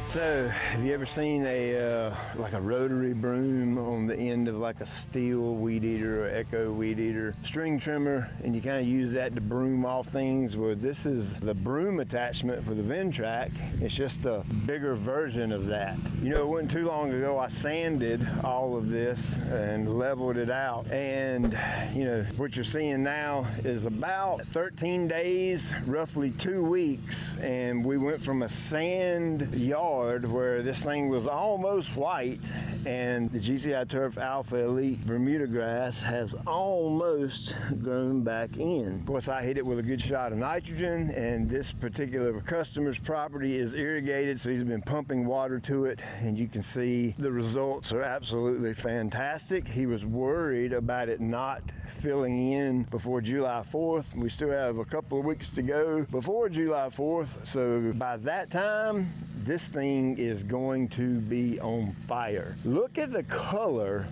So, have you ever seen like a rotary broom on the end of like a steel weed eater or echo weed eater string trimmer, and you kind of use that to broom off things? Well, this is the broom attachment for the Ventrac. It's just a bigger version of that. You know, it wasn't too long ago I sanded all of this and leveled it out, and you know, what you're seeing now is about 13 days, roughly 2 weeks, and we went from a sand yard where this thing was almost white, and the GCI Turf Alpha Elite Bermudagrass has almost grown back in. Of course, I hit it with a good shot of nitrogen, and this particular customer's property is irrigated, so he's been pumping water to it, and you can see the results are absolutely fantastic. He was worried about it not filling in before July 4th. We still have a couple of weeks to go before July 4th, so by that time, this thing is going to be on fire. Look at the color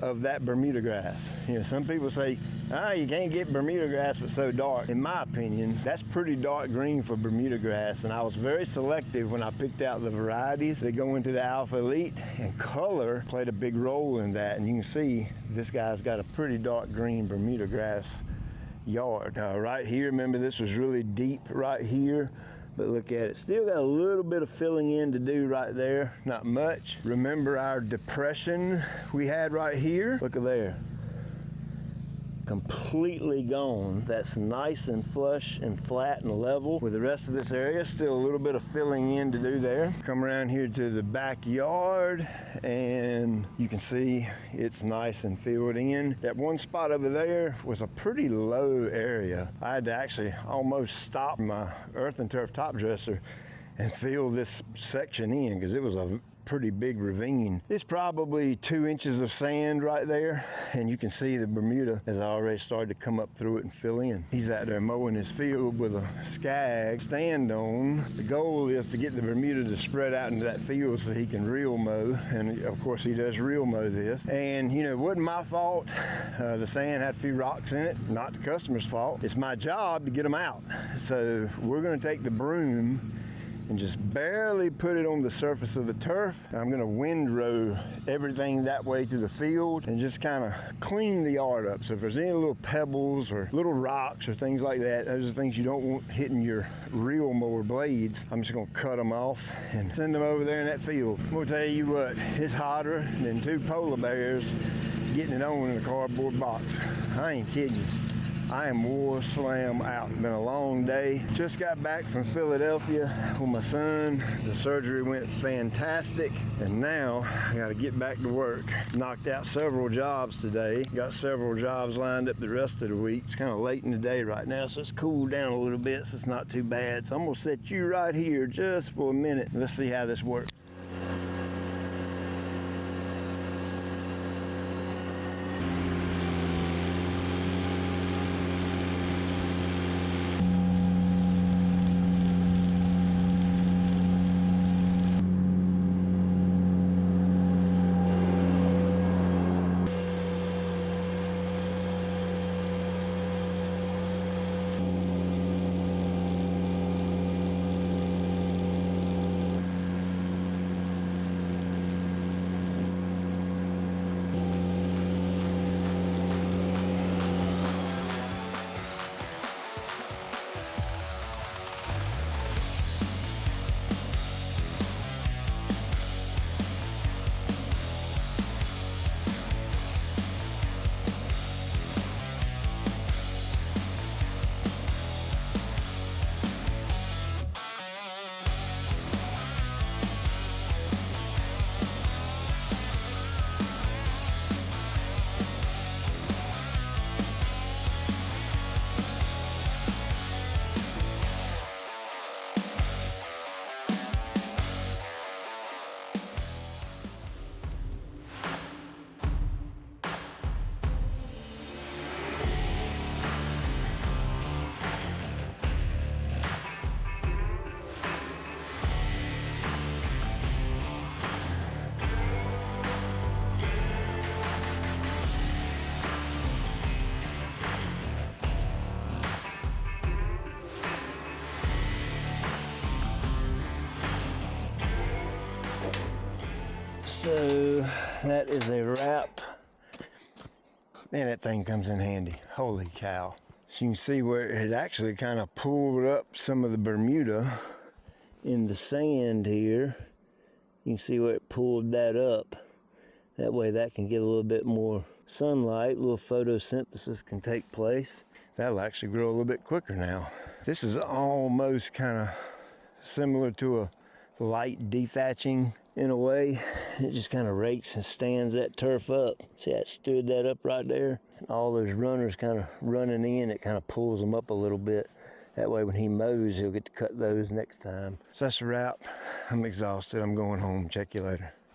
of that Bermudagrass. You know, some people say, you can't get Bermudagrass but so dark. In my opinion, that's pretty dark green for Bermudagrass, and I was very selective when I picked out the varieties that go into the Alpha Elite, and color played a big role in that. And you can see this guy's got a pretty dark green Bermudagrass yard. Right here, remember this was really deep right here, but look at it, still got a little bit of filling in to do right there, not much. Remember our depression we had right here? Look at there, completely gone. That's nice and flush and flat and level with the rest of this area. Still a little bit of filling in to do there. Come around here to the backyard, and you can see it's nice and filled in. That one spot over there was a pretty low area. I had to actually almost stop my earth and turf top dresser and fill this section in because it was a pretty big ravine. It's probably 2 inches of sand right there, and you can see the Bermuda has already started to come up through it and fill in. He's out there mowing his field with a Skag stand on. The goal is to get the Bermuda to spread out into that field so he can reel mow, and of course he does reel mow this. And you know, it wasn't my fault. The sand had a few rocks in it, not the customer's fault. It's my job to get them out. So we're going to take the broom and just barely put it on the surface of the turf. I'm gonna windrow everything that way to the field and just kind of clean the yard up. So if there's any little pebbles or little rocks or things like that, those are things you don't want hitting your reel mower blades. I'm just gonna cut them off and send them over there in that field. I'm gonna tell you what, it's hotter than 2 polar bears getting it on in a cardboard box. I ain't kidding you. I am war slam out. It's been a long day. Just got back from Philadelphia with my son. The surgery went fantastic, and now I gotta get back to work. Knocked out several jobs today. Got several jobs lined up the rest of the week. It's kind of late in the day right now, so it's cooled down a little bit, so it's not too bad. So I'm gonna set you right here just for a minute. Let's see how this works. So that is a wrap. Man, that thing comes in handy. Holy cow. So you can see where it actually kind of pulled up some of the Bermuda in the sand here. You can see where it pulled that up. That way that can get a little bit more sunlight, a little photosynthesis can take place. That'll actually grow a little bit quicker now. This is almost kind of similar to a light dethatching in a way. It just kind of rakes and stands that turf up. See, I stood that up right there. And all those runners kind of running in, it kind of pulls them up a little bit. That way when he mows, he'll get to cut those next time. So that's a wrap. I'm exhausted. I'm going home. Check you later.